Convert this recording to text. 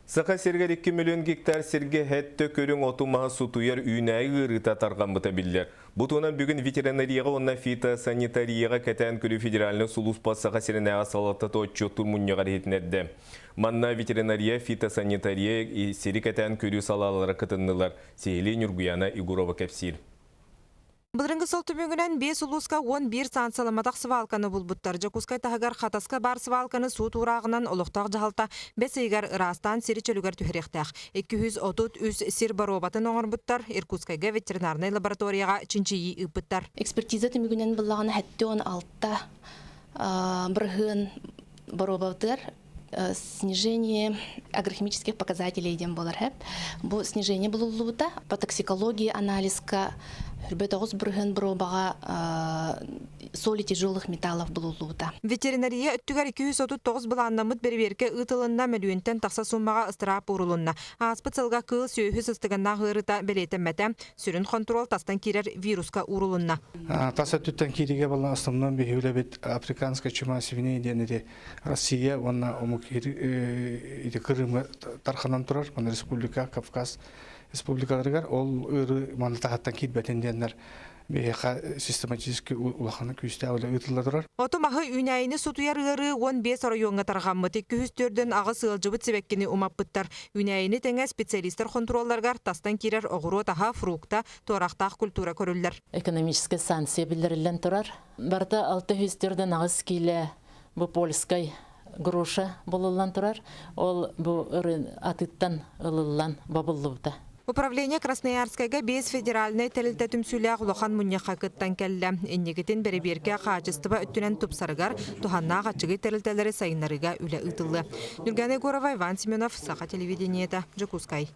Сақа сергер 2 миллион гектар серге хәтті көрің отумаға сутуяр үйнәйі ғырыта тарған бұта білдер. Бұтуынан бүгін ветеринарияға онна фитосанитарияға кәтән көрі федеральны сұлуспа сақа серінәға салатты тотчу тұрмұнияғар етінәдді. Манна ветеринария, фитосанитария сері кәтән көрі салалары кытыннылар. Сейлі Нюргуяна Игурова кәпсир. Бұлырыңғы сол түмігінен 5 ұлысқа 11 сансаламадақ сывалқаны бұлбұттар. Жакускай тағығар қатасқа бар сывалқаны су турағынан олықтақ жағалта 5 егер ырастан сері чөлігер түхіректәқ. 233 сир баробатын оңыр бұттар. Иркутскайға ветеринарный лабораторияға чинчиyi ұппыттар. Экспертиза түмігінен бұллағын әтті 16 бірғын баробаттар. Снижение агрохимических показателей идем болар хэп. Бу снижение было лута по токсикологии анализка хрбетогус брыгын бробага соли тяжелых металлов было лута. Ветеринария өттүгөр 239 буланнамыт берберке ытылынна мөлүнтен такса суммага ыстырап урулунна. Аспытсылга кыл сөйүс ыстыганна гырыта белетеммете сүрүн контрол тастан кирер вируска урулунна. Таса түттен кириге балан астымнан бехүлебет африканская чума свиней денеде Россия онна Крым тарханан турар, мана республика, Кавказ республикаларыгар, ол ыры мана тахаттан китбетен денер беха систематически улаханы күстә улы ытылла турар. Отомахы үнәйini сутуяр ыры 15 районга тарганмыты 204дөн ага сылжыбыт себеккени умаппыттар. Үнәйini теңе специалисттер контролларгар тастан кирер огуру таха фрукта, торактак культура көрүлләр. Экономическая санкция билдирилен турар. Барда 600дөн агыс киле бу польскай груша болылан турар, ол бу атыттан ылылан бабыллыбыта. Управление Красноярскайга 5 федеральный тәлілді түмсүлі ғылоқан мұнияқа кыттан кәлі. Эннегетін бәрі-берге қағыстыба өттінен тұпсарығар, тұханна қачығы тәлілтәлері сайынларыға үлі ұтылы. Нургана Егорова, Иван Семенов, Саха телевидениеті, Жакускай.